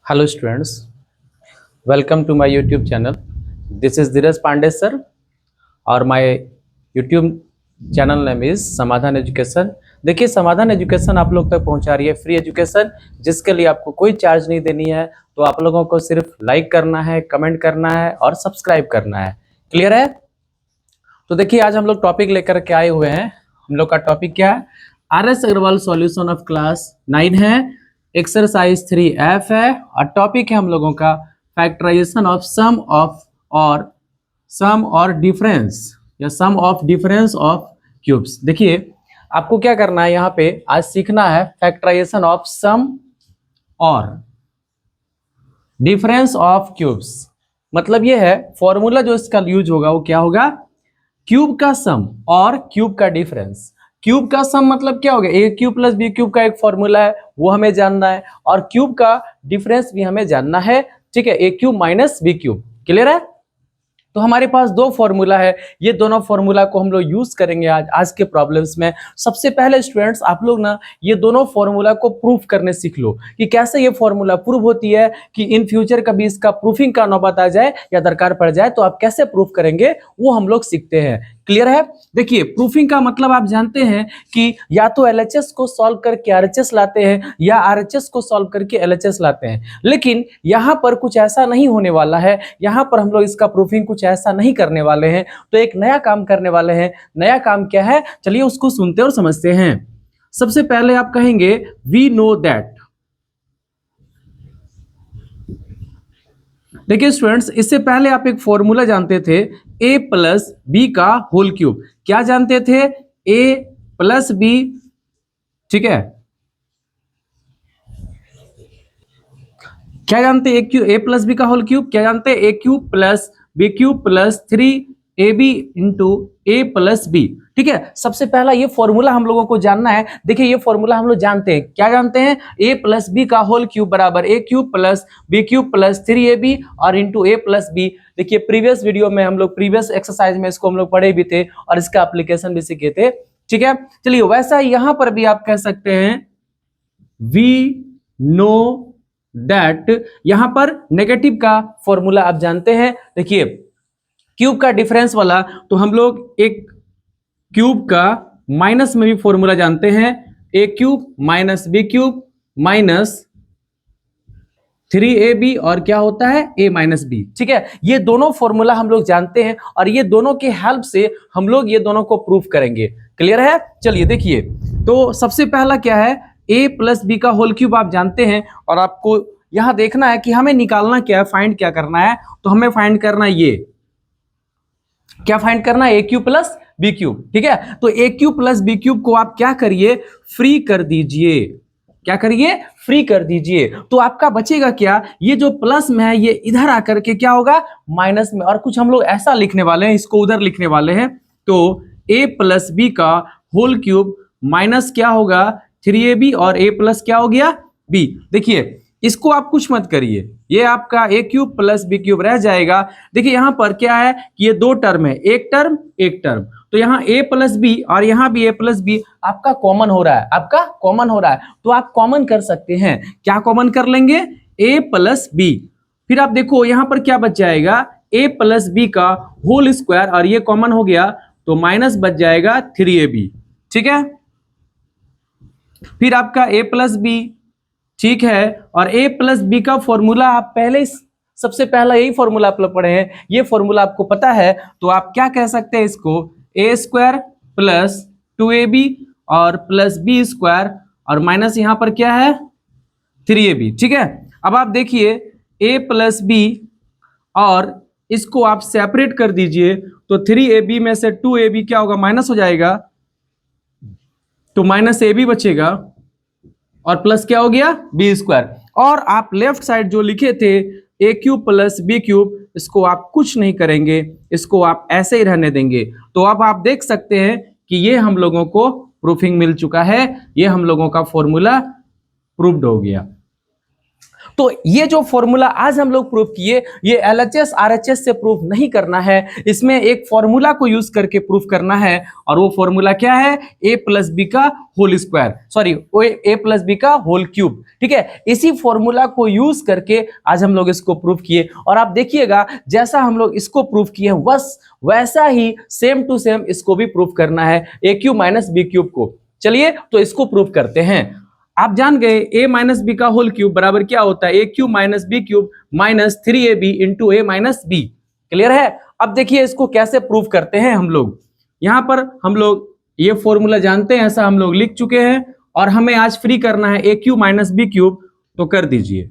Hello students, welcome to my YouTube channel. This is Dheeraj Pandey sir और my YouTube channel name is समाधान education. देखिए समाधान education आप लोग तक पहुंचा रही है फ्री एजुकेशन, जिसके लिए आपको कोई चार्ज नहीं देनी है। तो आप लोगों को सिर्फ लाइक करना है, कमेंट करना है और सब्सक्राइब करना है। क्लियर है? तो देखिए आज हम लोग टॉपिक लेकर के आए हुए हैं। हम लोग का टॉपिक क्या है? RS Agarwal solution of class 9 है, एक्सरसाइज 3F है और टॉपिक है हम लोगों का फैक्टराइजेशन ऑफ सम और डिफरेंस या सम ऑफ डिफरेंस ऑफ क्यूब्स। देखिए आपको क्या करना है, यहाँ पे आज सीखना है फैक्टराइजेशन ऑफ सम और डिफरेंस ऑफ क्यूब्स। मतलब ये है फॉर्मूला जो इसका यूज होगा वो क्या होगा? क्यूब का सम और क्यूब का डिफरेंस। क्यूब का सम मतलब क्या हो गया? ए क्यूब प्लस बी क्यूब का एक फॉर्मूला है, वो हमें जानना है, और क्यूब का डिफरेंस भी हमें जानना है। ठीक है, A cube minus B cube. Clear है? तो हमारे पास दो फॉर्मूला है, ये दोनों फॉर्मूला को हम लोग यूज करेंगे आज के प्रॉब्लम्स में। सबसे पहले स्टूडेंट्स आप लोग ना ये दोनों फॉर्मूला को प्रूफ करने सीख लो कि कैसे ये फॉर्मूला प्रूफ होती है, कि इन फ्यूचर कभी इसका प्रूफिंग का नौबत आ जाए या दरकार पड़ जाए तो आप कैसे प्रूफ करेंगे वो हम लोग सीखते हैं। क्लियर है? देखिए प्रूफिंग का मतलब आप जानते हैं कि या तो LHS को सॉल्व करके RHS लाते हैं या RHS को सॉल्व करके LHS लाते हैं, लेकिन यहां पर कुछ ऐसा नहीं होने वाला है। यहां पर हम लोग इसका प्रूफिंग कुछ ऐसा नहीं करने वाले हैं, तो एक नया काम करने वाले हैं। नया काम क्या है? चलिए उसको सुनते और समझते हैं। सबसे पहले आप कहेंगे वी नो दैट। देखिए स्टूडेंट्स, इससे पहले आप एक फॉर्मूला जानते थे a प्लस बी का होल क्यूब। क्या जानते थे? a plus b. ठीक है, क्या जानते हैं? a प्लस बी का होल क्यूब। क्या जानते हैं? a cube plus B cube plus 3ab into a plus b. ठीक है, सबसे पहला ये फॉर्मूला हम लोगों को जानना है। देखिए ये फॉर्मूला हम लोग जानते हैं। क्या जानते हैं? a प्लस बी का होल क्यूब बराबर a cube plus B cube plus 3ab और इंटू a प्लस बी। देखिए प्रीवियस वीडियो में हम लोग प्रीवियस एक्सरसाइज में इसको हम लोग पढ़े भी थे और इसका एप्लीकेशन भी सीखे थे। ठीक है, चलिए वैसा यहां पर भी आप कह सकते हैं वी नो दैट। यहां पर नेगेटिव का फॉर्मूला आप जानते हैं। देखिए क्यूब का डिफरेंस वाला तो हम लोग एक क्यूब का माइनस में भी फॉर्मूला जानते हैं, ए cube minus B cube minus 3ab और क्या होता है? a minus B. ठीक है, ये दोनों फॉर्मूला हम लोग जानते हैं और ये दोनों के हेल्प से हम लोग ये दोनों को प्रूफ करेंगे। क्लियर है? चलिए देखिए, तो सबसे पहला क्या है? a प्लस बी का होल क्यूब आप जानते हैं और आपको यहां देखना है कि हमें निकालना क्या है, फाइंड क्या करना है। तो हमें फाइंड करना है ये, क्या फाइंड करना है? A cube plus B cube. ठीक है, तो A cube plus B cube को आप क्या करिए? फ्री कर दीजिए। क्या करिए? फ्री कर दीजिए। तो आपका बचेगा क्या? ये जो प्लस में है ये इधर आकर के क्या होगा? माइनस में। और कुछ हम लोग ऐसा लिखने वाले हैं, इसको उधर लिखने वाले हैं। तो a प्लस बी का होल क्यूब माइनस क्या होगा? 3ab और a प्लस क्या हो गया? b। देखिए इसको आप कुछ मत करिए, ये आपका A cube plus B cube रह जाएगा। देखिए यहां पर क्या है कि ये दो टर्म है, एक टर्म एक टर्म, तो यहाँ a प्लस बी और यहाँ भी a प्लस बी आपका कॉमन हो रहा है, आपका कॉमन हो रहा है। तो आप कॉमन कर सकते हैं। क्या कॉमन कर लेंगे? a plus b. फिर आप देखो यहाँ पर क्या बच जाएगा? a प्लस बी का होल स्क्वायर और ये कॉमन हो गया तो माइनस बच जाएगा 3ab। ठीक है, फिर आपका a प्लस बी। ठीक है, और a प्लस बी का फॉर्मूला आप पहले सबसे पहला यही फॉर्मूला आप लोग पढ़े हैं, ये फॉर्मूला आपको पता है। तो आप क्या कह सकते हैं इसको? a स्क्वायर प्लस 2ab और प्लस बी स्क्वायर और माइनस यहां पर क्या है? 3ab। ठीक है, अब आप देखिए a प्लस बी और इसको आप सेपरेट कर दीजिए तो 3ab में से 2ab क्या होगा? माइनस हो जाएगा, तो माइनस ab बचेगा और प्लस क्या हो गया? B square. और आप लेफ्ट साइड जो लिखे थे a cube plus B cube, इसको आप कुछ नहीं करेंगे, इसको आप ऐसे ही रहने देंगे। तो अब आप देख सकते हैं कि ये हम लोगों को प्रूफिंग मिल चुका है, ये हम लोगों का फॉर्मूला प्रूव्ड हो गया। तो ये जो फॉर्मूला आज हम लोग प्रूफ किए, ये एलएचएस आरएचएस से प्रूफ नहीं करना है, इसमें एक फॉर्मूला को यूज करके प्रूफ करना है। और वो फॉर्मूला क्या है? a प्लस बी का whole square, sorry a plus b का होल क्यूब। ठीक है, इसी फॉर्मूला को यूज करके आज हम लोग इसको प्रूफ किए। और आप देखिएगा जैसा हम लोग इसको प्रूफ किए बस वैसा ही सेम टू सेम इसको भी प्रूफ करना है, A cube minus B cube को। चलिए तो इसको प्रूफ करते हैं। आप जान गए a माइनस बी का होल क्यूब बराबर क्या होता है? A cube minus B cube minus 3ab into A minus B. Clear है? अब देखिए इसको कैसे प्रूफ करते हैं हम लोग। यहां पर हम लोग ये फॉर्मूला जानते हैं, ऐसा हम लोग लिख चुके हैं, और हमें आज फ्री करना है A cube minus B cube, तो कर दीजिए।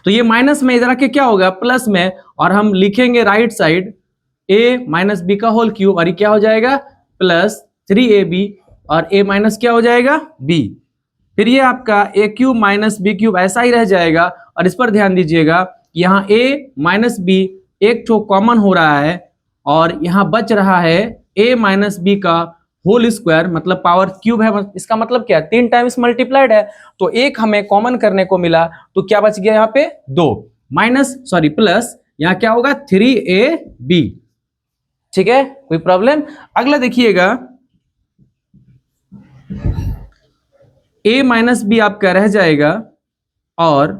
तो ये माइनस में इधर आके क्या होगा? प्लस में, और हम लिखेंगे right side a minus B का होल क्यूब, और ये क्या हो जाएगा? प्लस 3ab, और a माइनस क्या हो जाएगा? b। फिर ये आपका a cube minus B cube ऐसा ही रह जाएगा। और इस पर ध्यान दीजिएगा, यहाँ a माइनस बी एक ठो कॉमन हो रहा है, और यहाँ बच रहा है a माइनस बी का होल स्क्वायर, मतलब पावर क्यूब है। इसका मतलब क्या है? 3 टाइम्स मल्टीप्लाइड है, तो एक हमें कॉमन करने को मिला, तो क्या बच गया यहाँ पे? 2 माइनस सॉरी प्लस, यहाँ क्या होगा? 3ab। ठीक है, कोई प्रॉब्लम? अगला देखिएगा, a माइनस बी आपका रह जाएगा, और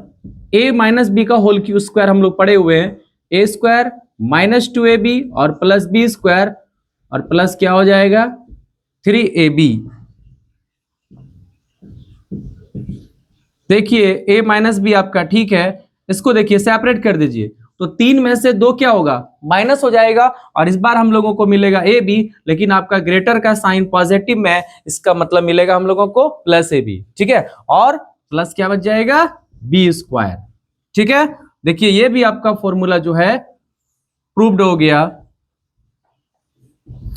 a माइनस बी का होल क्यूब स्क्वायर हम लोग पढ़े हुए हैं, a स्क्वायर माइनस 2ab और प्लस b स्क्वायर, और प्लस क्या हो जाएगा? 3ab। देखिए a माइनस बी आपका ठीक है, इसको देखिए सेपरेट कर दीजिए, तो 3 में से 2 क्या होगा? माइनस हो जाएगा, और इस बार हम लोगों को मिलेगा ए बी, लेकिन आपका ग्रेटर का साइन पॉजिटिव में, इसका मतलब मिलेगा हम लोगों को प्लस ए बी। ठीक है, और प्लस क्या बच जाएगा? B square. ठीक है, देखिए ये भी आपका फॉर्मूला जो है प्रूव्ड हो गया।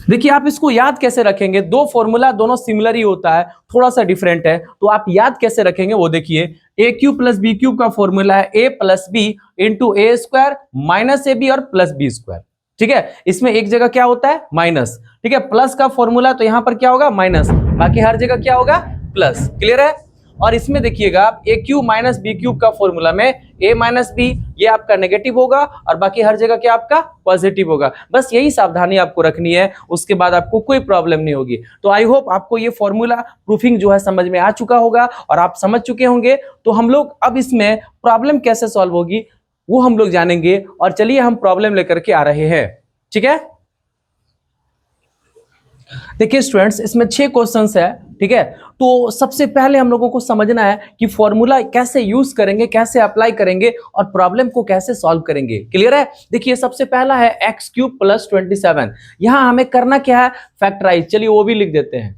देखिए आप इसको याद कैसे रखेंगे? दो फॉर्मूला दोनों सिमिलर ही होता है, थोड़ा सा डिफरेंट है, तो आप याद कैसे रखेंगे वो देखिए। A cube plus B cube का फॉर्मूला है A plus B into A square minus A B और प्लस बी स्क्वायर। ठीक है, इसमें एक जगह क्या होता है? माइनस। ठीक है, प्लस का फॉर्मूला, तो यहां पर क्या होगा? माइनस, बाकी हर जगह क्या होगा? प्लस। क्लियर है? और इसमें देखिएगा आप ए क्यूब माइनस बी क्यूब का फॉर्मूला में ए माइनस बी, ये आपका नेगेटिव होगा, और बाकी हर जगह क्या आपका? पॉजिटिव होगा। बस यही सावधानी आपको रखनी है, उसके बाद आपको कोई प्रॉब्लम नहीं होगी। तो आई होप आपको ये फॉर्मूला प्रूफिंग जो है समझ में आ चुका होगा, और आप समझ चुके होंगे। तो हम लोग अब इसमें प्रॉब्लम कैसे सॉल्व होगी वो हम लोग जानेंगे, और चलिए हम प्रॉब्लम लेकर के आ रहे हैं। ठीक है, देखिए स्टूडेंट्स, इसमें 6 क्वेश्चंस है। ठीक है, तो सबसे पहले हम लोगों को समझना है कि फॉर्मूला कैसे यूज करेंगे, कैसे अप्लाई करेंगे, और प्रॉब्लम को कैसे सॉल्व करेंगे। क्लियर है? देखिए सबसे पहला है एक्स क्यूब प्लस 27। यहां हमें करना क्या है? फैक्टराइज। चलिए वो भी लिख देते हैं।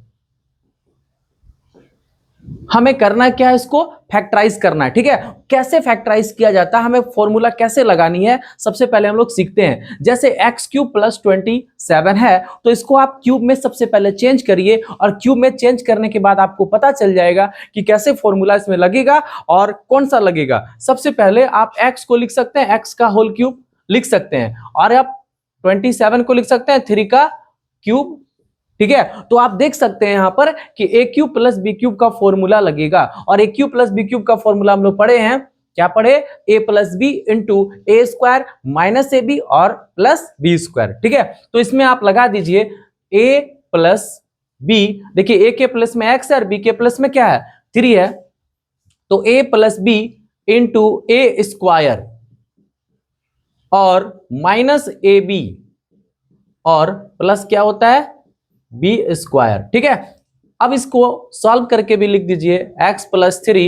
हमें करना क्या है? इसको फैक्टराइज करना है। ठीक है, कैसे फैक्टराइज किया जाता है, हमें फॉर्मूला कैसे लगानी है, सबसे पहले हम लोग सीखते हैं। जैसे एक्स क्यूब प्लस 27 है, तो इसको आप क्यूब में सबसे पहले चेंज करिए, और क्यूब में चेंज करने के बाद आपको पता चल जाएगा कि कैसे फॉर्मूला इसमें लगेगा और कौन सा लगेगा। सबसे पहले आप एक्स को लिख सकते हैं, एक्स का होल क्यूब लिख सकते हैं, और आप 27 को लिख सकते हैं 3 का क्यूब। ठीक है, तो आप देख सकते हैं यहां पर कि A cube plus B cube का फॉर्मूला लगेगा, और A cube plus B cube का फॉर्मूला हम लोग पढ़े हैं, क्या पढ़े? A plus B into A square minus A B और प्लस बी स्क्वायर। ठीक है, तो इसमें आप लगा दीजिए ए प्लस बी। देखिए ए के प्लस में एक्स है, और बी के प्लस में क्या है? 3 है, तो a plus B into A square और माइनस ए बी, और प्लस क्या होता है? B square. ठीक है, अब इसको सॉल्व करके भी लिख दीजिए, एक्स प्लस 3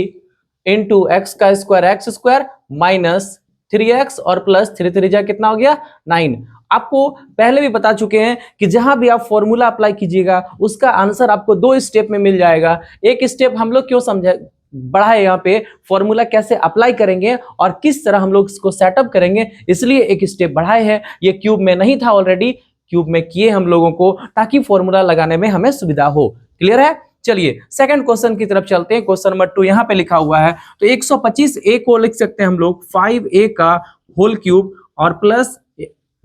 इंटू एक्स का square x square minus 3x और प्लस 3 3 जा कितना हो गया? 9। आपको पहले भी बता चुके हैं कि जहां भी आप फॉर्मूला अप्लाई कीजिएगा उसका आंसर आपको 2 स्टेप में मिल जाएगा। एक स्टेप हम लोग क्यों समझे बढ़ाए, यहाँ पे फॉर्मूला कैसे अप्लाई करेंगे और किस तरह हम लोग इसको सेटअप करेंगे, इसलिए एक स्टेप बढ़ाए हैं। ये क्यूब में नहीं था, ऑलरेडी क्यूब में किए हम लोगों को, ताकि फॉर्मूला लगाने में हमें सुविधा हो। क्लियर है? चलिए सेकंड क्वेश्चन की तरफ चलते हैं। क्वेश्चन नंबर 2 यहाँ पे लिखा हुआ है, तो 125a को लिख सकते हैं हम लोग 5a का होल क्यूब, और प्लस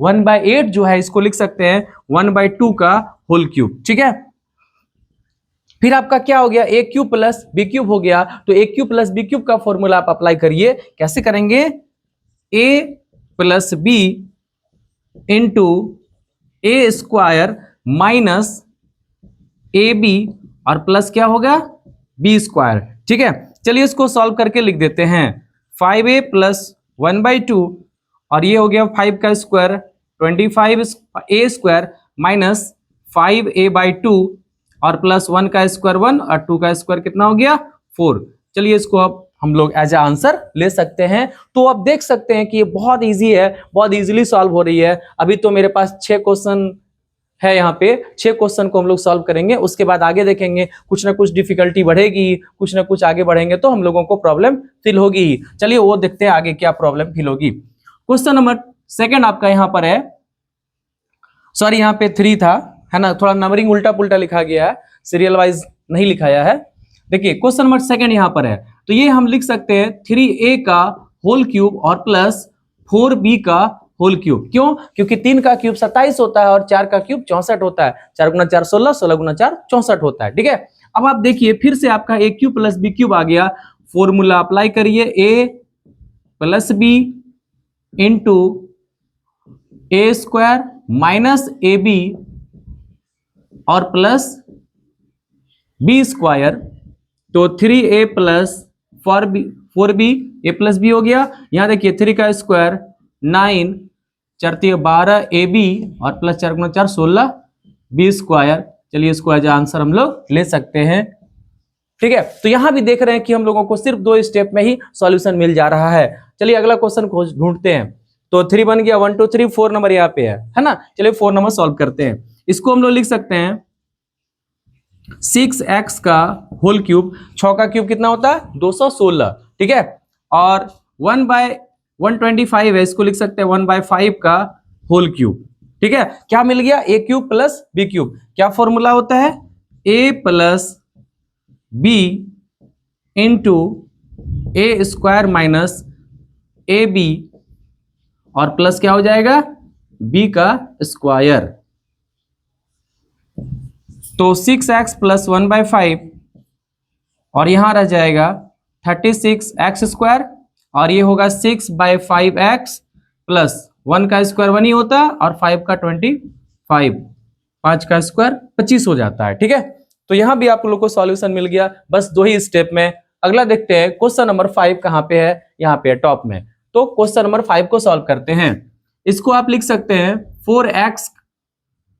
1/8 जो है इसको लिख सकते हैं 1/2 का होल क्यूब। ठीक है, फिर आपका क्या हो गया, ए क्यूब प्लस बी क्यूब हो गया। तो A cube plus B cube का फॉर्मूला आप अप्लाई करिए, कैसे करेंगे, A plus B into A square minus A B और प्लस क्या होगा, बी स्क्वायर। ठीक है, चलिए इसको सॉल्व करके लिख देते हैं। 5a प्लस 1/2 और ये हो गया 5 का square 25a square minus 5a/2 और प्लस 1 का स्क्वायर 1 और 2 का स्क्वायर कितना हो गया 4। चलिए इसको अब हम लोग एज ए आंसर ले सकते हैं। तो आप देख सकते हैं कि ये बहुत इजी है, बहुत इजीली सॉल्व हो रही है। अभी तो मेरे पास 6 क्वेश्चन है, यहाँ पे 6 क्वेश्चन को हम लोग सॉल्व करेंगे, उसके बाद आगे देखेंगे कुछ ना कुछ डिफिकल्टी बढ़ेगी, कुछ ना कुछ आगे बढ़ेंगे तो हम लोगों को प्रॉब्लम फील होगी। चलिए वो देखते हैं आगे क्या प्रॉब्लम फील होगी। क्वेश्चन नंबर सेकंड आपका यहाँ पर है, सॉरी यहाँ पे 3 था, है ना, थोड़ा नंबरिंग उल्टा पुल्टा लिखा गया है, सीरियल वाइज नहीं लिखाया है। देखिए क्वेश्चन नंबर सेकंड यहाँ पर है, तो ये हम लिख सकते हैं 3a का होल क्यूब और प्लस 4b का होल क्यूब। क्यों, क्योंकि 3 का क्यूब 27 होता है और 4 का क्यूब 64 होता है। 4 गुना 4 16, 16 गुना 4 64 होता है। ठीक है, अब आप देखिए फिर से आपका A cube plus B cube आ गया, फॉर्मूला अप्लाई करिए, A plus B into A square minus A B और प्लस बी स्क्वायर। तो 3a प्लस 4b ए प्लस बी हो गया। यहां देखिए 3 का स्क्वायर 9 4 12 ab और प्लस 4 गुना 4 16 बी स्क्वायर। चलिए इसको एज आंसर हम लोग ले सकते हैं। ठीक है, तो यहां भी देख रहे हैं कि हम लोगों को सिर्फ 2 स्टेप में ही सॉल्यूशन मिल जा रहा है। चलिए अगला क्वेश्चन को ढूंढते हैं। तो 3 बन गया, 1 2 3 4 नंबर यहाँ पे है ना। चलिए 4 नंबर सॉल्व करते हैं। इसको हम लोग लिख सकते हैं 6x का होल क्यूब, 6 का क्यूब कितना होता है 216। ठीक है, और 1/125 है, इसको लिख सकते हैं 1/5 का होल क्यूब। ठीक है, क्या मिल गया, ए क्यूब प्लस बी क्यूब। क्या फॉर्मूला होता है, A plus B into A square minus A B और प्लस क्या हो जाएगा, बी का स्क्वायर। तो 6x प्लस 1/5 और यहां रह जाएगा 36x स्क्वायर और ये होगा 6/5x प्लस 1 का स्क्वायर 1 ही होता है और 5 का 25, 5 का स्क्वायर 25 हो जाता है। ठीक है, तो यहां भी आप लोग को सॉल्यूशन मिल गया, बस 2 ही स्टेप में। अगला देखते हैं क्वेश्चन नंबर 5 कहां पे है, यहाँ पे है टॉप में। तो क्वेश्चन नंबर 5 को सॉल्व करते हैं। इसको आप लिख सकते हैं 4x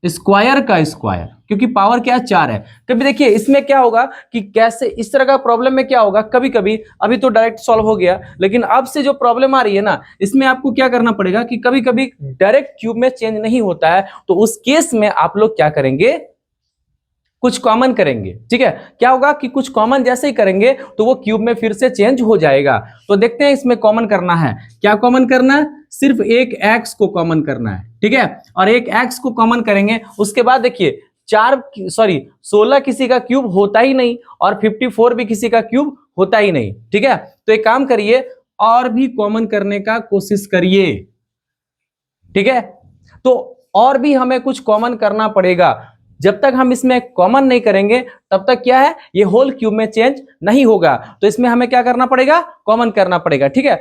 स्क्वायर का स्क्वायर, क्योंकि पावर क्या है 4 है। कभी देखिए इसमें क्या होगा कि कैसे इस तरह का प्रॉब्लम में क्या होगा, कभी कभी अभी तो डायरेक्ट सॉल्व हो गया, लेकिन अब से जो प्रॉब्लम आ रही है ना, इसमें आपको क्या करना पड़ेगा कि कभी कभी डायरेक्ट क्यूब में चेंज नहीं होता है। तो उस केस में आप लोग क्या करेंगे, कुछ कॉमन करेंगे। ठीक है, क्या होगा कि कुछ कॉमन जैसे ही करेंगे तो वो क्यूब में फिर से चेंज हो जाएगा। तो देखते हैं इसमें कॉमन करना है, क्या कॉमन करना है, सिर्फ एक x को कॉमन करना है। ठीक है, और एक x को कॉमन करेंगे, उसके बाद देखिए 16 किसी का क्यूब होता ही नहीं और 54 भी किसी का क्यूब होता ही नहीं। ठीक है, तो एक काम करिए और भी कॉमन करने का कोशिश करिए। ठीक है, तो और भी हमें कुछ कॉमन करना पड़ेगा। जब तक हम इसमें कॉमन नहीं करेंगे तब तक क्या है, ये होल क्यूब में चेंज नहीं होगा। तो इसमें हमें क्या करना पड़ेगा, कॉमन करना पड़ेगा। ठीक है,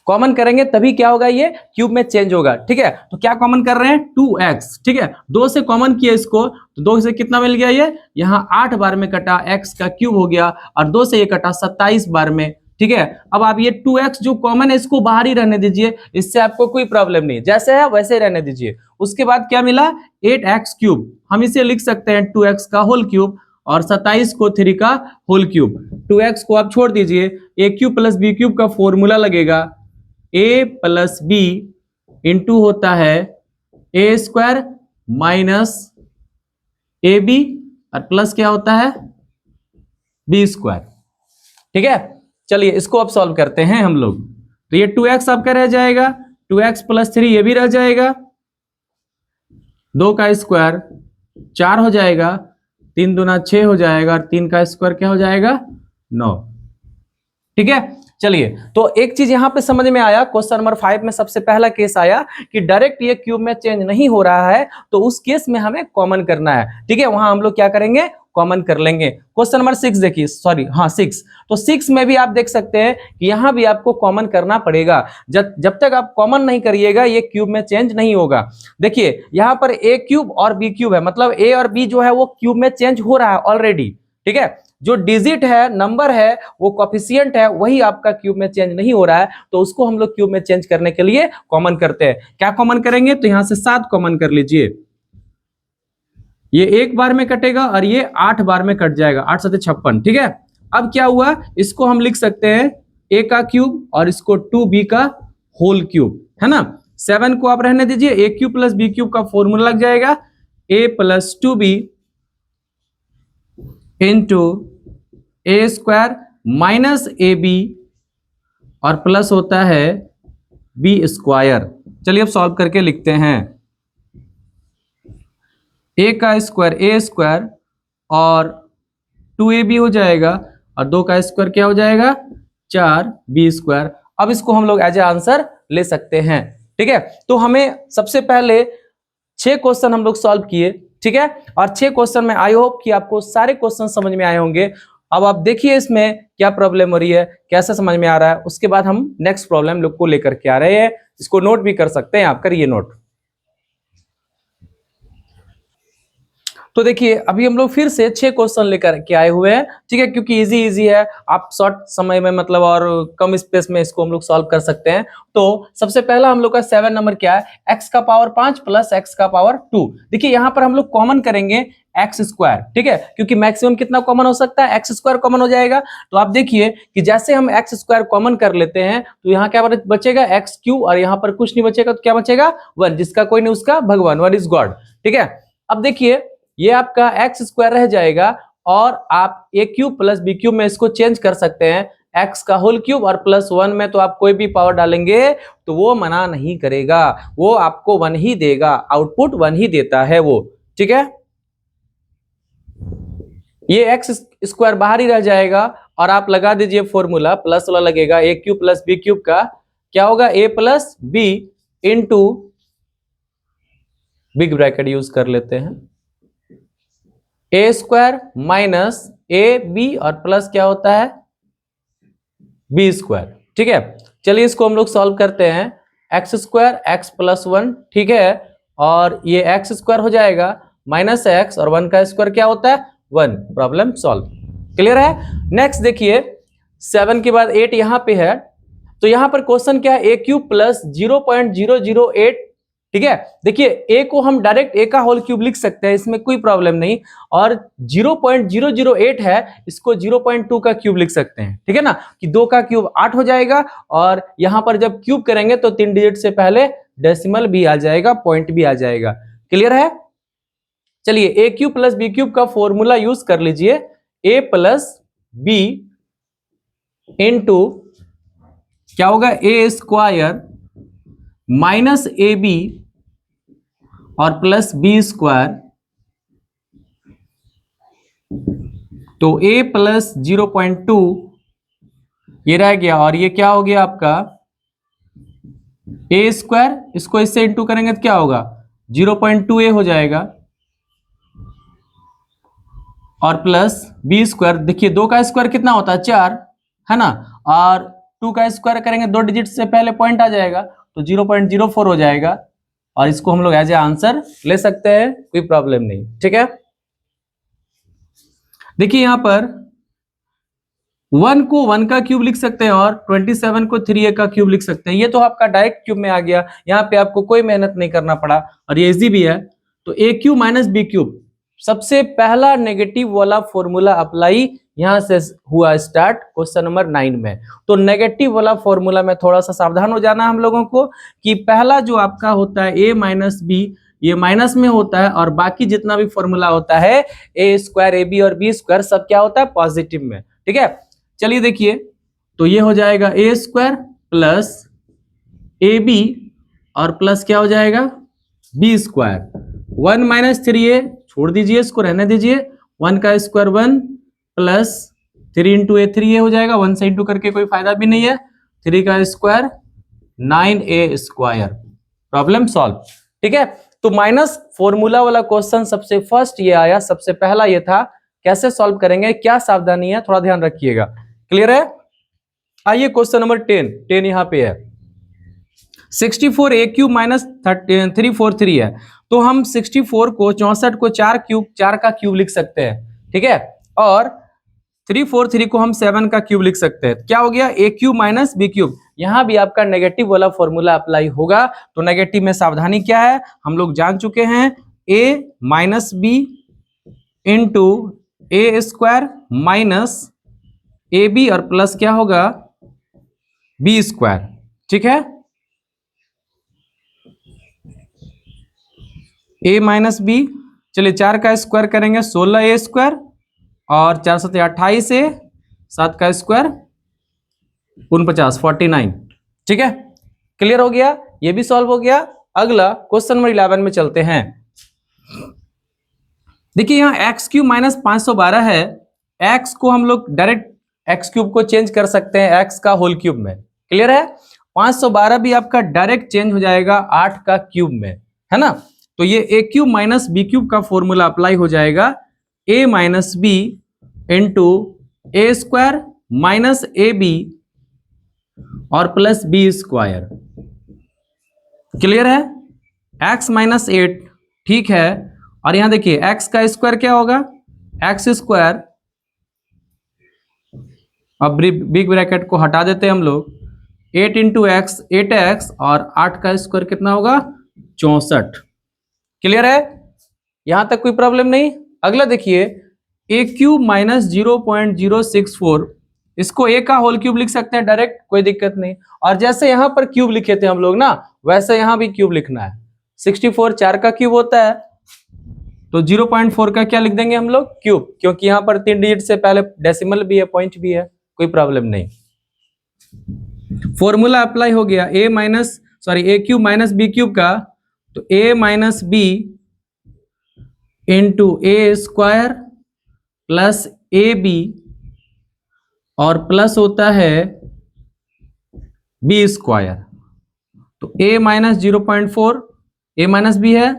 कॉमन करेंगे तभी क्या होगा, ये क्यूब में चेंज होगा। ठीक है, तो क्या कॉमन कर रहे हैं 2x। ठीक है, 2 से कॉमन किया इसको, तो 2 से कितना मिल गया, ये यहाँ 8 बार में कटा, x का क्यूब हो गया और 2 से ये कटा 27 बार में। ठीक है, अब आप ये 2x जो कॉमन है इसको बाहर ही रहने दीजिए, इससे आपको कोई प्रॉब्लम नहीं, जैसे है वैसे रहने दीजिए। उसके बाद क्या मिला 8x क्यूब, हम इसे लिख सकते हैं 2x का होल क्यूब और 27 को 3 का होल क्यूब। 2x को आप छोड़ दीजिए, ए क्यूब प्लस बी क्यूब का फॉर्मूला लगेगा, a प्लस बी इंटू होता है a square minus A B और प्लस क्या होता है बी स्क्वायर। ठीक है, चलिए इसको अब सॉल्व करते हैं हम लोग। तो ये 2x आपका रह जाएगा, 2x प्लस 3 ये भी रह जाएगा, 2 का स्क्वायर 4 हो जाएगा, 3 दूना 6 हो जाएगा और 3 का स्क्वायर क्या हो जाएगा 9। ठीक है, चलिए तो एक चीज यहां पे समझ में आया, क्वेश्चन नंबर 5 में सबसे पहला केस आया कि डायरेक्ट ये क्यूब में चेंज नहीं हो रहा है, तो उस केस में हमें कॉमन करना है। ठीक है, वहां हम लोग क्या करेंगे, कॉमन कर लेंगे। क्वेश्चन नंबर 6 देखिए, सॉरी हाँ 6, तो 6 में भी आप देख सकते हैं कि यहां भी आपको कॉमन करना पड़ेगा। जब तक आप कॉमन नहीं करिएगा ये क्यूब में चेंज नहीं होगा। देखिए यहां पर ए क्यूब और बी क्यूब है, मतलब ए और बी जो है वो क्यूब में चेंज हो रहा है ऑलरेडी, ठीक है। जो डिजिट है, नंबर है, वो कोफिशिएंट है, वही आपका क्यूब में चेंज नहीं हो रहा है, तो उसको हम लोग क्यूब में चेंज करने के लिए कॉमन करते हैं। क्या कॉमन करेंगे, तो यहां से 7 कॉमन कर लीजिए, ये 1 बार में कटेगा और ये 8 बार में कट जाएगा, 8 7 56, ठीक है। अब क्या हुआ, इसको हम लिख सकते हैं a का क्यूब और इसको 2b का होल क्यूब, है ना। 7 को आप रहने दीजिए, a cube plus b cube का फॉर्मूला लग जाएगा a plus 2b into A square minus A B और प्लस होता है बी स्क्वायर। चलिए अब सॉल्व करके लिखते हैं, ए का स्क्वायर ए स्क्वायर और 2ab हो जाएगा और 2 का स्क्वायर क्या हो जाएगा 4b स्क्वायर। अब इसको हम लोग एज ए आंसर ले सकते हैं, ठीक है। तो हमें सबसे पहले 6 क्वेश्चन हम लोग सॉल्व किए, ठीक है, और 6 क्वेश्चन में आई होप कि आपको सारे क्वेश्चन समझ में आए होंगे। अब आप देखिए इसमें क्या प्रॉब्लम हो रही है, कैसे समझ में आ रहा है, उसके बाद हम नेक्स्ट प्रॉब्लम लोग को लेकर के आ रहे हैं। इसको नोट भी कर सकते हैं आप, करिए नोट। तो देखिए अभी हम लोग फिर से 6 क्वेश्चन लेकर के आए हुए हैं, ठीक है, क्योंकि इजी है, आप शॉर्ट समय में मतलब और कम स्पेस में इसको हम लोग सॉल्व कर सकते हैं। तो सबसे पहला हम लोग का 7 नंबर क्या है, x का पावर 5 प्लस x का पावर 2। देखिए यहाँ पर हम लोग कॉमन करेंगे एक्स स्क्वायर, ठीक है, क्योंकि मैक्सिमम कितना कॉमन हो सकता है, एक्स स्क्वायर कॉमन हो जाएगा। तो आप देखिए कि जैसे हम एक्स स्क्वायर कॉमन कर लेते हैं तो यहाँ क्या बचेगा एक्स क्यू, और यहाँ पर कुछ नहीं बचेगा तो क्या बचेगा 1, जिसका कोई नहीं उसका भगवान, 1 इज गॉड, ठीक है। अब देखिए ये आपका एक्स स्क्वायर रह जाएगा और आप ए क्यूब प्लस बी क्यूब में इसको चेंज कर सकते हैं, एक्स का होल क्यूब और प्लस 1 में तो आप कोई भी पावर डालेंगे तो वो मना नहीं करेगा, वो आपको 1 ही देगा, आउटपुट 1 ही देता है वो, ठीक है। ये एक्स स्क्वायर बाहर ही रह जाएगा और आप लगा दीजिए फॉर्मूला, प्लस वाला लगेगा, A cube plus B cube का क्या होगा A plus B into big bracket use कर लेते हैं, A square minus A B और प्लस क्या होता है बी स्क्वायर, ठीक है। चलिए इसको हम लोग सॉल्व करते हैं, एक्स स्क्वायर एक्स प्लस 1, ठीक है, और ये एक्स स्क्वायर हो जाएगा माइनस एक्स और 1 का स्क्वायर क्या होता है 1। प्रॉब्लम सॉल्व, क्लियर है। नेक्स्ट देखिए 7 के बाद 8 यहां पे है, तो यहां पर क्वेश्चन क्या है ए क्यूब प्लस 0.008, ठीक है। देखिए ए को हम डायरेक्ट ए का होल क्यूब लिख सकते हैं, इसमें कोई प्रॉब्लम नहीं, और 0.008 है, इसको 0.2 का क्यूब लिख सकते हैं, ठीक है ना, कि 2 का क्यूब 8 हो जाएगा, और यहां पर जब क्यूब करेंगे तो 3 डिजिट से पहले डेसिमल भी आ जाएगा, पॉइंट भी आ जाएगा, क्लियर है। चलिए ए क्यूब प्लस बी क्यूब का फॉर्मूला यूज कर लीजिए, ए प्लस बी इंटू क्या होगा ए स्क्वायर माइनस ए बी और प्लस बी स्क्वायर, तो a प्लस 0.2 ये रह गया, और ये क्या हो गया आपका ए स्क्वायर, इसको इससे इंटू करेंगे तो क्या होगा 0.2a हो जाएगा, और प्लस बी स्क्वायर, देखिए 2 का स्क्वायर कितना होता है 4, है ना, और 2 का स्क्वायर करेंगे 2 डिजिट से पहले पॉइंट आ जाएगा तो 0.04 हो जाएगा, और इसको हम लोग एज ए आंसर ले सकते हैं, कोई प्रॉब्लम नहीं, ठीक है। देखिए यहां पर 1 को 1 का क्यूब लिख सकते हैं और 27 को 3a का क्यूब लिख सकते हैं, ये तो आपका डायरेक्ट क्यूब में आ गया, यहाँ पे आपको कोई मेहनत नहीं करना पड़ा और ये इजी भी है। तो A cube minus B cube, सबसे पहला नेगेटिव वाला फॉर्मूला अप्लाई यहां से हुआ स्टार्ट क्वेश्चन नंबर 9 में। तो नेगेटिव वाला फॉर्मूला में थोड़ा सा सावधान हो जाना हम लोगों को, कि पहला जो आपका होता है ए माइनस बी ये माइनस में होता है, और बाकी जितना भी फॉर्मूला होता है ए स्क्वायर ए बी और बी स्क्वायर सब क्या होता है पॉजिटिव में, ठीक है। चलिए देखिए तो ये हो जाएगा ए स्क्वायर प्लस ए बी और प्लस क्या हो जाएगा बी स्क्वायर, 1 माइनस 3a छोड़ दीजिए, इसको रहने दीजिए, 1 का स्क्वायर 1 प्लस 3 इंटू ए 3a हो जाएगा, 1 से इंटू करके कोई फायदा भी नहीं है, 3 का square 9a square, problem solve, ठीक है। तो माइनस फॉर्मूला वाला क्वेश्चन सबसे फर्स्ट ये आया, सबसे पहला ये था कैसे सॉल्व करेंगे, क्या सावधानी है, थोड़ा ध्यान रखिएगा। क्लियर है? आइए क्वेश्चन नंबर 10 यहाँ पे है 64 a क्यूब माइनस 343 है, तो हम 64 को 64 को 4 का क्यूब लिख सकते हैं, ठीक है, और 343 को हम 7 का क्यूब लिख सकते हैं। क्या हो गया, a cube minus b cube. यहां भी आपका नेगेटिव वाला फॉर्मूला अप्लाई होगा, तो नेगेटिव में सावधानी क्या है, हम लोग जान चुके हैं, a minus b into A square minus A B और प्लस क्या होगा बी स्क्वायर, ठीक है। a माइनस बी, चलिए 4 का स्क्वायर करेंगे 16a स्क्वायर और 4 7 28 से 7 का स्क्वायर 49 49, ठीक है। क्लियर हो गया, ये भी सॉल्व हो गया। अगला क्वेश्चन नंबर 11 में चलते हैं। देखिए यहाँ एक्स क्यूब माइनस 512 है, एक्स को हम लोग डायरेक्ट एक्स क्यूब को चेंज कर सकते हैं एक्स का होल क्यूब में। क्लियर है, 512 भी आपका डायरेक्ट चेंज हो जाएगा 8 का क्यूब में, है ना। तो ये a cube minus B cube का फॉर्मूला अप्लाई हो जाएगा, a minus b into A square minus A B और प्लस बी स्क्वायर। क्लियर है, एक्स माइनस 8, ठीक है। और यहां देखिए एक्स का स्क्वायर क्या होगा, एक्स स्क्वायर, अब बिग ब्रैकेट को हटा देते हैं हम लोग, 8 इंटू एक्स 8x और 8 का स्क्वायर कितना होगा 64। क्लियर है, यहां तक कोई प्रॉब्लम नहीं। अगला देखिए ए क्यूब माइनस 0.064, इसको ए का होल क्यूब लिख सकते हैं डायरेक्ट, कोई दिक्कत नहीं। और जैसे यहां पर क्यूब लिखे थे हम लोग ना, वैसे यहां भी क्यूब लिखना है। 64 4 का क्यूब होता है, तो 0.4 का क्या लिख देंगे हम लोग क्यूब, क्योंकि यहां पर 3 डिजिट से पहले डेसिमल भी है, पॉइंट भी है, कोई प्रॉब्लम नहीं। फॉर्मूला अप्लाई हो गया ए क्यूब माइनस बी क्यूब का, तो a minus b into A square plus a B और प्लस होता है बी स्क्वायर। तो a minus 0.4, a minus b है,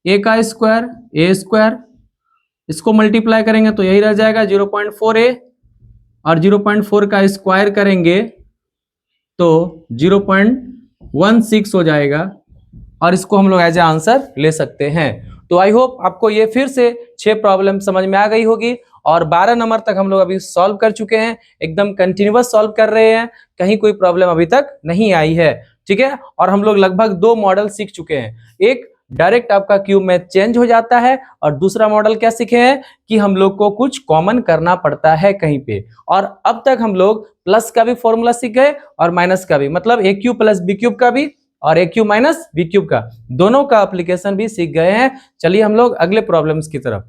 ए का स्क्वायर ए स्क्वायर, इसको मल्टीप्लाई करेंगे तो यही रह जाएगा 0.4a और 0.4 का स्क्वायर करेंगे तो 0.16 हो जाएगा, और इसको हम लोग एज ए आंसर ले सकते हैं। तो आई होप आपको ये फिर से 6 प्रॉब्लम समझ में आ गई होगी, और 12 नंबर तक हम लोग अभी सॉल्व कर चुके हैं, एकदम कंटिन्यूअस सॉल्व कर रहे हैं, कहीं कोई प्रॉब्लम अभी तक नहीं आई है, ठीक है। और हम लोग लगभग 2 मॉडल सीख चुके हैं, एक डायरेक्ट आपका क्यूब में चेंज हो जाता है, और दूसरा मॉडल क्या सीखे हैं कि हम लोग को कुछ कॉमन करना पड़ता है कहीं पे। और अब तक हम लोग प्लस का भी फॉर्मूला सीख गए और माइनस का भी, मतलब ए क्यूब प्लस बी क्यूब का भी और A cube minus B cube का, दोनों का एप्लीकेशन भी सीख गए हैं। चलिए हम लोग अगले प्रॉब्लम्स की तरफ।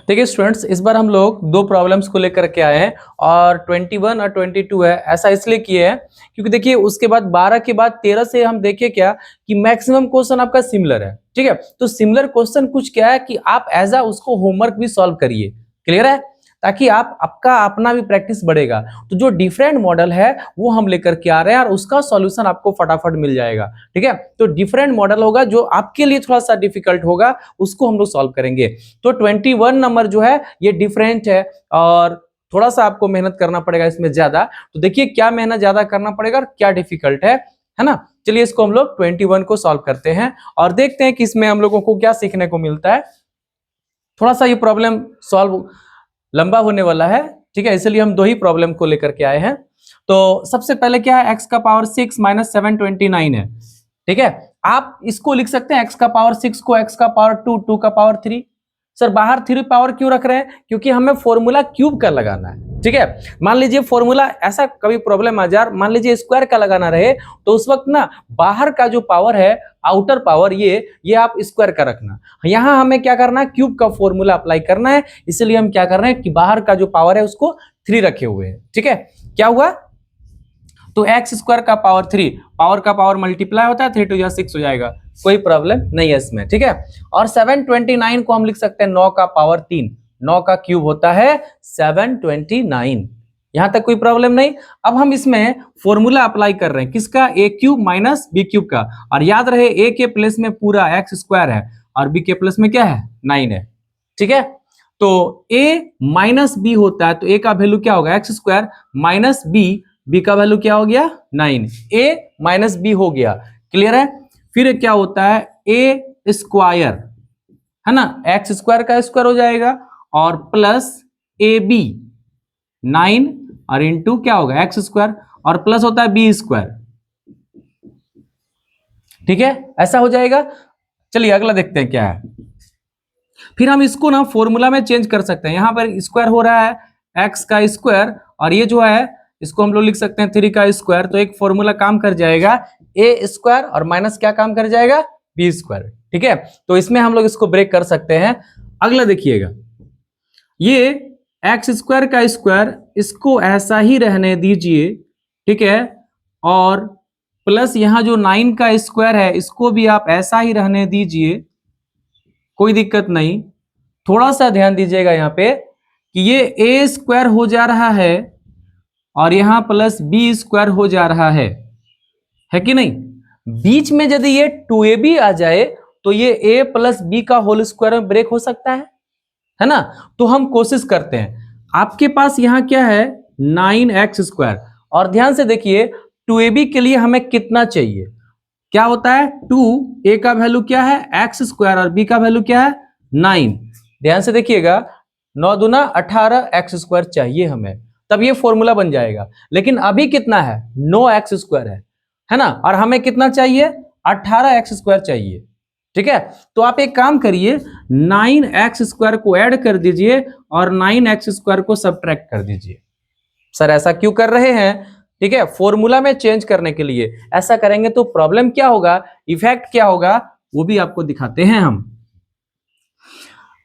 देखिए स्टूडेंट्स, इस बार हम लोग 2 प्रॉब्लम्स को लेकर के आए हैं, और 21 और 22 है। ऐसा इसलिए किए हैं क्योंकि देखिए उसके बाद 12 के बाद 13 से हम देखें क्या कि मैक्सिमम क्वेश्चन आपका सिमिलर है, ठीक है। तो सिमिलर क्वेश्चन कुछ क्या है कि आप एज आ उसको होमवर्क भी सॉल्व करिए। क्लियर है, ताकि आपका अपना भी प्रैक्टिस बढ़ेगा। तो जो डिफरेंट मॉडल है वो हम लेकर के आ रहे हैं, और उसका सॉल्यूशन आपको फटाफट मिल जाएगा, ठीक है। तो डिफरेंट मॉडल होगा, जो आपके लिए थोड़ा सा डिफिकल्ट होगा उसको हम लोग सॉल्व करेंगे। तो 21 नंबर जो है ये डिफरेंट है, और थोड़ा सा आपको मेहनत करना पड़ेगा इसमें ज्यादा। तो देखिए क्या मेहनत ज्यादा करना पड़ेगा और क्या डिफिकल्ट है ना। चलिए इसको हम लोग 21 को सॉल्व करते हैं और देखते हैं कि इसमें हम लोगों को क्या सीखने को मिलता है। थोड़ा सा ये प्रॉब्लम सॉल्व लंबा होने वाला है, ठीक है, इसलिए हम 2 ही प्रॉब्लम को लेकर के आए हैं। तो सबसे पहले क्या है, x का पावर 6 माइनस 729 है, ठीक है। आप इसको लिख सकते हैं x का पावर 6 को x का पावर 2, 2 का पावर 3। सर बाहर 3 पावर क्यों रख रहे हैं, क्योंकि हमें फॉर्मूला क्यूब का लगाना है, ठीक है। मान लीजिए फॉर्मूला ऐसा कभी प्रॉब्लम आ जाए, मान लीजिए स्क्वायर का लगाना रहे, तो उस वक्त ना बाहर का जो पावर है, आउटर पावर, ये आप स्क्वायर का रखना। यहां हमें क्या करना है, क्यूब का फॉर्मूला अप्लाई करना है, इसलिए हम क्या कर रहे हैं कि बाहर का जो पावर है उसको 3 रखे हुए हैं, ठीक है। क्या हुआ, तो एक्स स्क्वायर का पावर 3, पावर का पावर मल्टीप्लाई होता है, 3 टू 6 हो जाएगा, कोई प्रॉब्लम नहीं है इसमें, ठीक है। और 729 को हम लिख सकते हैं 9 का पावर 3, 9 का क्यूब होता है 729। यहां तक कोई प्रॉब्लम नहीं। अब हम इसमें फॉर्मूला अप्लाई कर रहे हैं, किसका, ए क्यूब माइनस बी क्यूब का। और याद रहे ए के प्लेस में पूरा एक्स स्क्वायर है और बी के प्लेस में क्या है 9 है, ठीक है, तो a माइनस बी होता है, तो a का वैल्यू क्या होगा, एक्स स्क्वायर माइनस बी का वैल्यू क्या हो गया 9, a माइनस बी हो गया। क्लियर है। फिर क्या होता है a स्क्वायर, है ना, एक्स स्क्वायर का स्क्वायर हो जाएगा और प्लस ए बी 9 और इंटू क्या होगा एक्स स्क्वायर और प्लस होता है बी स्क्वायर। ठीक है, ऐसा हो जाएगा। चलिए अगला देखते हैं क्या है। फिर हम इसको ना फॉर्मूला में चेंज कर सकते हैं। यहां पर स्क्वायर हो रहा है एक्स का स्क्वायर और ये जो है इसको हम लोग लिख सकते हैं 3 का स्क्वायर, तो एक फॉर्मूला काम कर जाएगा ए स्क्वायर और माइनस क्या काम कर जाएगा बी स्क्वायर। ठीक है, तो इसमें हम लोग इसको ब्रेक कर सकते हैं। अगला देखिएगा, ये एक्स स्क्वायर का स्क्वायर इसको ऐसा ही रहने दीजिए, ठीक है, और प्लस यहां जो 9 का स्क्वायर है इसको भी आप ऐसा ही रहने दीजिए, कोई दिक्कत नहीं। थोड़ा सा ध्यान दीजिएगा यहाँ पे कि ये ए स्क्वायर हो जा रहा है और यहां प्लस बी स्क्वायर हो जा रहा है कि नहीं। बीच में यदि ये 2ab आ जाए तो ये a प्लस बी का होल स्क्वायर में ब्रेक हो सकता है ना। तो हम कोशिश करते हैं। आपके पास यहां क्या है 9x स्क्वायर, और ध्यान से देखिए 2ab के लिए हमें कितना चाहिए, क्या होता है 2, a का वैल्यू क्या है एक्स स्क्वायर और b का वैल्यू क्या है 9। ध्यान से देखिएगा 9 दूना 18 एक्स स्क्वायर चाहिए हमें, तब ये फॉर्मूला बन जाएगा। लेकिन अभी कितना है 9 एक्स स्क्वायर है ना, और हमें कितना चाहिए 18 एक्स स्क्वायर चाहिए। ठीक है, तो आप एक काम करिए 9 एक्स स्क्वायर को ऐड कर दीजिए और 9 एक्स स्क्वायर को सब्ट्रैक्ट कर दीजिए। सर ऐसा क्यों कर रहे हैं, ठीक है, फॉर्मूला में चेंज करने के लिए। ऐसा करेंगे तो प्रॉब्लम क्या होगा, इफेक्ट क्या होगा, वो भी आपको दिखाते हैं हम।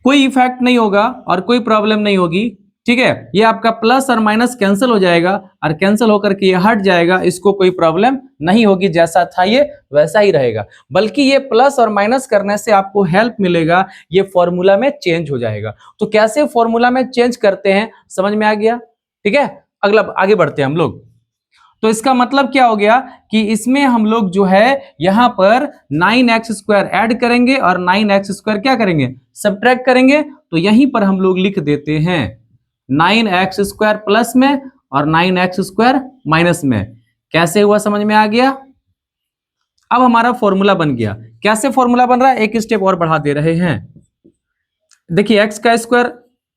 कोई इफेक्ट नहीं होगा और कोई प्रॉब्लम नहीं होगी। ठीक है, ये आपका प्लस और माइनस कैंसिल हो जाएगा और कैंसिल होकर के ये हट जाएगा, इसको कोई प्रॉब्लम नहीं होगी, जैसा था ये वैसा ही रहेगा। बल्कि ये प्लस और माइनस करने से आपको हेल्प मिलेगा, ये फॉर्मूला में चेंज हो जाएगा। तो कैसे फॉर्मूला में चेंज करते हैं समझ में आ गया। ठीक है, अगला आगे बढ़ते हैं हम लोग। तो इसका मतलब क्या हो गया कि इसमें हम लोग जो है यहां पर 9x स्क्वायर ऐड करेंगे और 9x स्क्वायर क्या करेंगे सब्ट्रैक्ट करेंगे। तो यहीं पर हम लोग लिख देते हैं 9x स्क्वायर प्लस में और 9x स्क्वायर माइनस में। कैसे हुआ समझ में आ गया। अब हमारा फॉर्मूला बन गया। कैसे फॉर्मूला बन रहा है, एक स्टेप और बढ़ा दे रहे हैं। देखिए x का स्क्वायर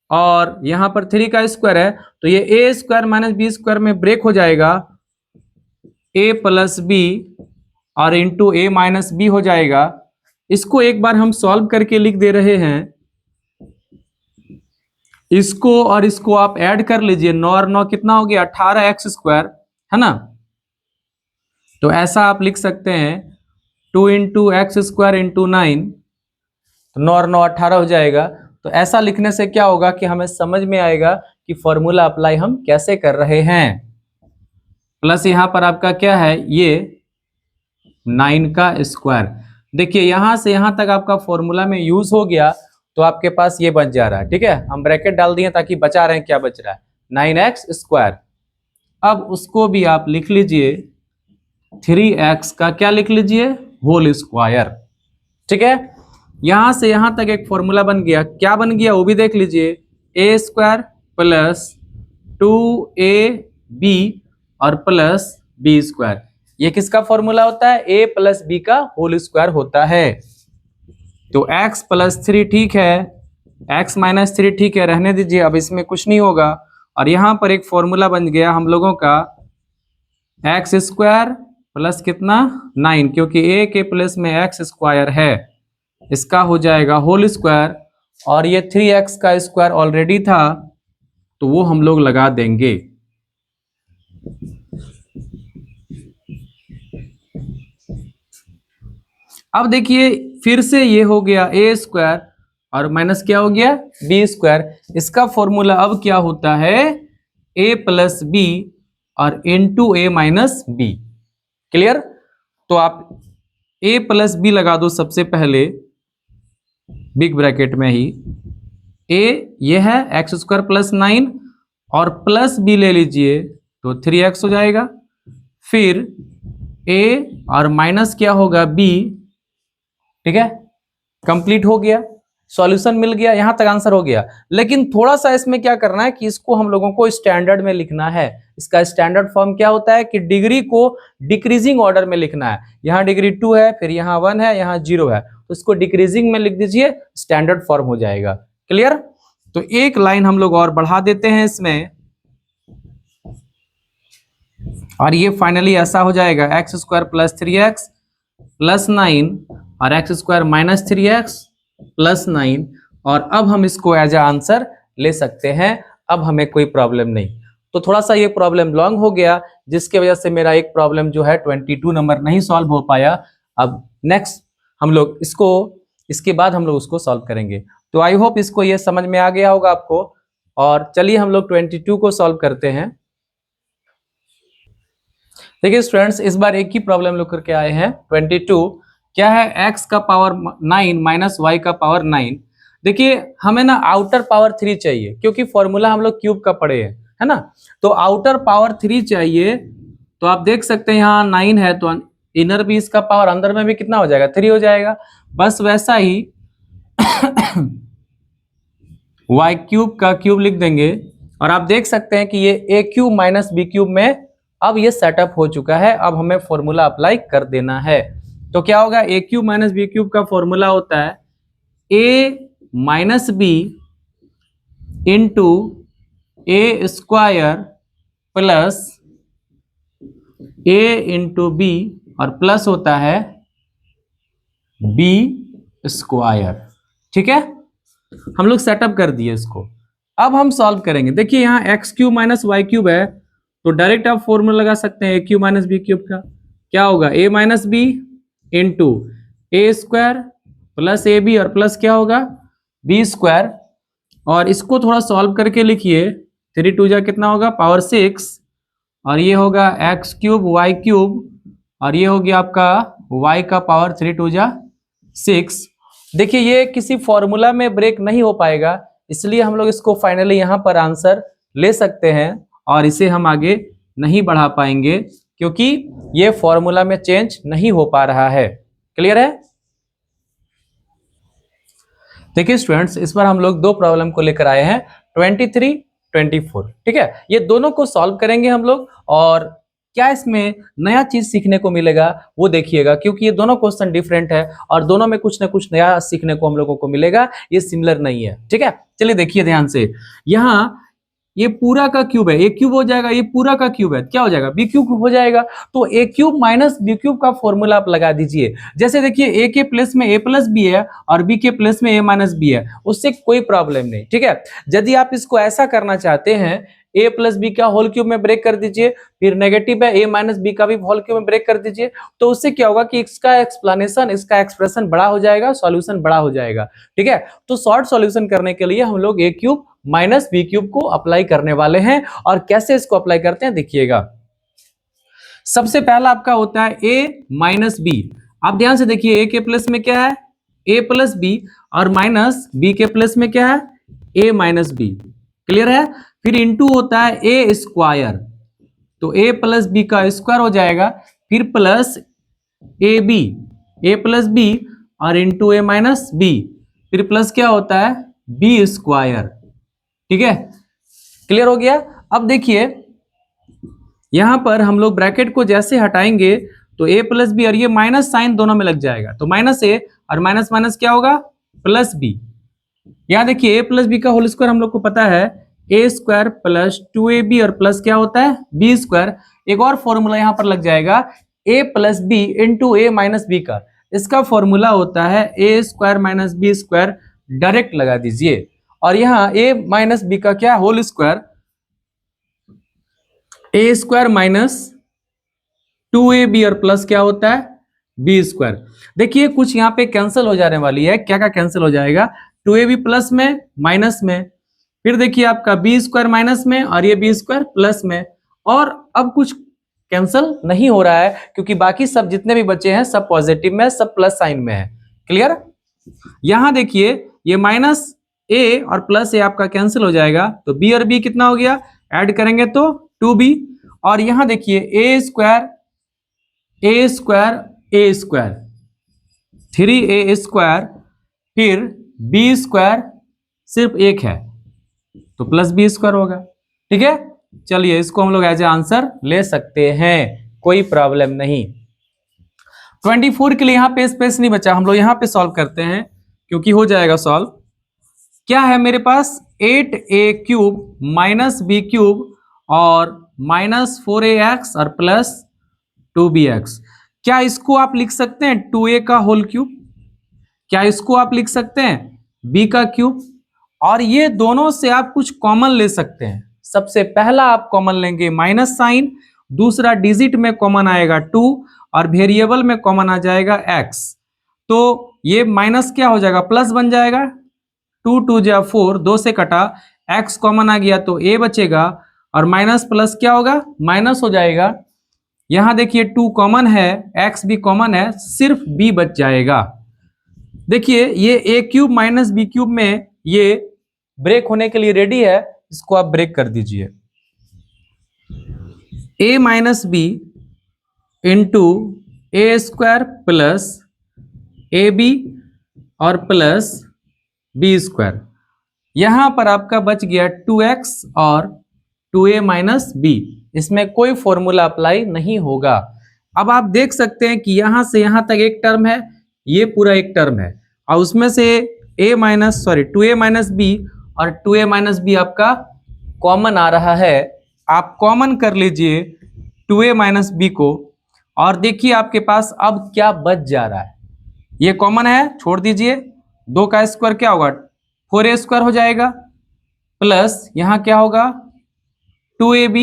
और यहां पर 3 का स्क्वायर है, तो ये a square minus b square में ब्रेक हो जाएगा, a प्लस बी और इंटू a माइनस बी हो जाएगा। इसको एक बार हम सॉल्व करके लिख दे रहे हैं। इसको और इसको आप ऐड कर लीजिए, 9 और 9 कितना हो गया 18x स्क्वायर, है ना। तो ऐसा आप लिख सकते हैं 2 इंटू एक्स स्क्वायर इंटू 9, तो 9 और 9 18 हो जाएगा। तो ऐसा लिखने से क्या होगा कि हमें समझ में आएगा कि फॉर्मूला अप्लाई हम कैसे कर रहे हैं। प्लस यहां पर आपका क्या है ये 9 का स्क्वायर। देखिए यहां से यहां तक आपका फॉर्मूला में यूज हो गया, तो आपके पास ये बच जा रहा है। ठीक है, हम ब्रैकेट डाल दिए ताकि बचा रहे हैं, क्या बच रहा है 9x स्क्वायर। अब उसको भी आप लिख लीजिए 3x का क्या लिख लीजिए होल स्क्वायर। ठीक है, यहां से यहां तक एक फॉर्मूला बन गया। क्या बन गया वो भी देख लीजिए, a स्क्वायर प्लस 2ab और प्लस b स्क्वायर। ये किसका फॉर्मूला होता है, a प्लस b का होल स्क्वायर होता है। तो x प्लस 3 ठीक है, x माइनस 3 ठीक है, रहने दीजिए, अब इसमें कुछ नहीं होगा। और यहां पर एक फॉर्मूला बन गया हम लोगों का एक्स स्क्वायर प्लस कितना 9, क्योंकि a के प्लस में x स्क्वायर है, इसका हो जाएगा होल स्क्वायर। और ये 3x का स्क्वायर ऑलरेडी था तो वो हम लोग लगा देंगे। अब देखिए फिर से ये हो गया a स्क्वायर और माइनस क्या हो गया b स्क्वायर। इसका फॉर्मूला अब क्या होता है a प्लस बी और into a minus B. Clear. तो आप a प्लस बी लगा दो सबसे पहले बिग ब्रैकेट में ही। a ये है एक्स स्क्वायर प्लस 9 और प्लस b ले लीजिए तो 3x हो जाएगा। फिर a और माइनस क्या होगा b। ठीक है, कंप्लीट हो गया। सॉल्यूशन मिल गया, यहां तक आंसर हो गया। लेकिन थोड़ा सा इसमें क्या करना है कि इसको हम लोगों को स्टैंडर्ड में लिखना है। इसका स्टैंडर्ड फॉर्म क्या होता है कि डिग्री को डिक्रीजिंग ऑर्डर में लिखना है। यहाँ डिग्री 2 है, फिर यहाँ 1 है, यहाँ 0 है, तो इसको डिक्रीजिंग में लिख दीजिए, स्टैंडर्ड फॉर्म हो जाएगा। क्लियर? तो एक लाइन हम लोग और बढ़ा देते हैं इसमें, और ये फाइनली ऐसा हो जाएगा x square plus 3x plus 9 और x square minus 3x plus 9। और अब हम इसको एज ए आंसर ले सकते हैं, अब हमें कोई प्रॉब्लम नहीं। तो थोड़ा सा ये प्रॉब्लम लॉन्ग हो गया, जिसके वजह से मेरा एक प्रॉब्लम जो है 22 नंबर नहीं सॉल्व हो पाया। अब नेक्स्ट हम लोग इसको, इसके बाद हम लोग उसको सॉल्व करेंगे। तो आई होप इसको ये समझ में आ गया होगा आपको। और चलिए हम लोग 22 को सॉल्व करते हैं। देखिए स्टूडेंट्स, इस बार एक ही प्रॉब्लम लोग करके आए हैं। 22 क्या है, x का पावर 9 माइनस y का पावर 9। देखिए हमें ना आउटर पावर 3 चाहिए, क्योंकि फॉर्मूला हम लोग क्यूब का पढ़े हैं, है ना। तो आउटर पावर 3 चाहिए। तो आप देख सकते हैं यहाँ 9 है, तो इनर भी इसका पावर अंदर में भी कितना हो जाएगा, 3 हो जाएगा। बस वैसा ही y क्यूब का क्यूब लिख देंगे, और आप देख सकते हैं कि ये a cube minus B cube में अब ये सेटअप हो चुका है। अब हमें फॉर्मूला अप्लाई कर देना है। तो क्या होगा, a cube minus B cube का फॉर्मूला होता है a minus b into A square plus a into b और प्लस होता है b स्क्वायर। ठीक है, हम लोग सेटअप कर दिए इसको। अब हम सॉल्व करेंगे। देखिए यहाँ x cube minus y cube है, तो डायरेक्ट आप फॉर्मूला लगा सकते हैं ए क्यूब माइनस बी क्यूब का। क्या होगा, a minus b into A square plus a B और प्लस क्या होगा बी स्क्वायर। और इसको थोड़ा सॉल्व करके लिखिए, 3 2 जा कितना होगा पावर 6, और ये होगा एक्स क्यूब वाई क्यूब, और ये हो गया आपका y का पावर 3 2 जा 6। देखिए ये किसी फॉर्मूला में ब्रेक नहीं हो पाएगा, इसलिए हम लोग इसको फाइनली यहाँ पर आंसर ले सकते हैं, और इसे हम आगे नहीं बढ़ा पाएंगे क्योंकि ये फॉर्मूला में चेंज नहीं हो पा रहा है। क्लियर है? देखिए स्टूडेंट्स, इस बार हम लोग दो प्रॉब्लम को लेकर आए हैं, 23 24। ठीक है, ये दोनों को सॉल्व करेंगे हम लोग, और क्या इसमें नया चीज सीखने को मिलेगा वो देखिएगा, क्योंकि ये दोनों क्वेश्चन डिफरेंट है और दोनों में कुछ ना कुछ नया सीखने को हम लोगों को मिलेगा, ये सिमिलर नहीं है। ठीक है, चलिए देखिए ध्यान से। यहाँ ये पूरा का क्यूब है, ए क्यूब हो जाएगा, ये पूरा का क्यूब है, क्या हो जाएगा बी क्यूब हो जाएगा। तो A cube minus B cube का फॉर्मूला आप लगा दीजिए। जैसे देखिए ए के प्लेस में ए प्लस बी है और बी के प्लेस में ए माइनस बी है, उससे कोई प्रॉब्लम नहीं। ठीक है, यदि आप इसको ऐसा करना चाहते हैं, ए प्लस बी का होल क्यूब में ब्रेक कर दीजिए, फिर नेगेटिव है ए माइनस बी का भी होल क्यूब में ब्रेक कर दीजिए, तो उससे क्या होगा कि इसका एक्सप्लेनेशन, इसका एक्सप्रेशन बड़ा हो जाएगा, सॉल्यूशन बड़ा हो जाएगा। ठीक है, तो शॉर्ट सॉल्यूशन करने के लिए हम लोग ए क्यूब माइनस बी क्यूब को अप्लाई करने वाले हैं। और कैसे इसको अप्लाई करते हैं देखिएगा। सबसे पहला आपका होता है ए माइनस बी। आप ध्यान से देखिए, ए के प्लस में क्या है ए प्लस बी, और माइनस बी के प्लस में क्या है ए माइनस बी। क्लियर है? फिर इंटू होता है ए स्क्वायर, तो ए प्लस बी का स्क्वायर हो जाएगा, फिर plus a b, a plus b और इंटू ए माइनस बी, फिर प्लस क्या होता है बी स्क्वायर। ठीक है, क्लियर हो गया? अब देखिए यहां पर हम लोग ब्रैकेट को जैसे हटाएंगे तो ए प्लस बी और ये माइनस साइन दोनों में लग जाएगा, तो माइनस ए और माइनस माइनस क्या होगा प्लस बी। यहां देखिए ए प्लस बी का होल स्क्वायर हम लोग को पता है ए स्क्वायर प्लस 2ab और प्लस क्या होता है बी स्क्वायर। एक और फॉर्मूला यहां पर लग जाएगा a plus B into A minus B का, इसका फॉर्मूला होता है a square minus b square. Direct लगा दीजिए, और यहाँ ए माइनस बी का क्या whole square, a square minus 2ab और प्लस क्या होता है बी स्क्वायर। देखिए कुछ यहाँ पे कैंसिल हो जाने वाली है, क्या क्या कैंसिल हो जाएगा 2ab प्लस में माइनस में, फिर देखिए आपका बी स्क्वायर माइनस में और ये बी स्क्वायर प्लस में, और अब कुछ कैंसिल नहीं हो रहा है क्योंकि बाकी सब जितने भी बचे हैं सब पॉजिटिव में, सब प्लस साइन में है। क्लियर? यहां देखिए ये माइनस ए और प्लस ए आपका कैंसिल हो जाएगा, तो बी और बी कितना हो गया ऐड करेंगे तो 2b, और यहां देखिए ए square a square a square 3a square, फिर बी स्क्वायर सिर्फ एक है तो प्लस बी स्क्वायर होगा। ठीक है, चलिए इसको हम लोग एज ए आंसर ले सकते हैं, कोई प्रॉब्लम नहीं। 24 के लिए यहां पे स्पेस नहीं बचा, हम लोग यहां पे सॉल्व करते हैं क्योंकि हो जाएगा सॉल्व। क्या है मेरे पास 8a cube minus B cube और माइनस 4ax और प्लस 2bx। क्या इसको आप लिख सकते हैं 2a का होल क्यूब? क्या इसको आप लिख सकते हैं b का क्यूब? और ये दोनों से आप कुछ कॉमन ले सकते हैं। सबसे पहला आप कॉमन लेंगे माइनस साइन, दूसरा डिजिट में कॉमन आएगा 2 और वेरिएबल में कॉमन आ जाएगा x। तो ये माइनस क्या हो जाएगा, प्लस बन जाएगा। 2 2 जा 4, 2 से कटा, x कॉमन आ गया तो a बचेगा और माइनस प्लस क्या होगा, माइनस हो जाएगा। यहां देखिए 2 कॉमन है, x भी कॉमन है, सिर्फ b बच जाएगा। देखिए ये a cube minus B cube में ये ब्रेक होने के लिए रेडी है, इसको आप ब्रेक कर दीजिए। a minus b into A square plus a B और प्लस बी स्क्वायर। यहां पर आपका बच गया 2x और 2a माइनस बी, इसमें कोई फॉर्मूला अप्लाई नहीं होगा। अब आप देख सकते हैं कि यहां से यहां तक एक टर्म है, ये पूरा एक टर्म है और उसमें से a minus 2a minus B और 2a माइनस बी आपका कॉमन आ रहा है। आप कॉमन कर लीजिए 2a माइनस बी को और देखिए आपके पास अब क्या बच जा रहा है। ये कॉमन है, छोड़ दीजिए, 2 का स्क्वायर क्या होगा 4a स्क्वायर हो जाएगा, प्लस यहाँ क्या होगा 2ab,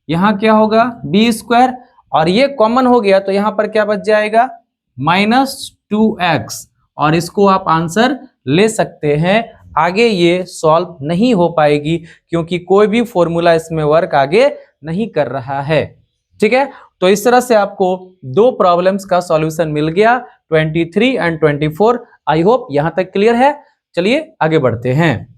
यहाँ क्या होगा b स्क्वायर और ये कॉमन हो गया तो यहाँ पर क्या बच जाएगा माइनस 2x और इसको आप आंसर ले सकते हैं। आगे ये सॉल्व नहीं हो पाएगी क्योंकि कोई भी फॉर्मूला इसमें वर्क आगे नहीं कर रहा है। ठीक है, तो इस तरह से आपको 2 प्रॉब्लम्स का सॉल्यूशन मिल गया, 23 एंड 24। आई होप यहां तक क्लियर है। चलिए आगे बढ़ते हैं।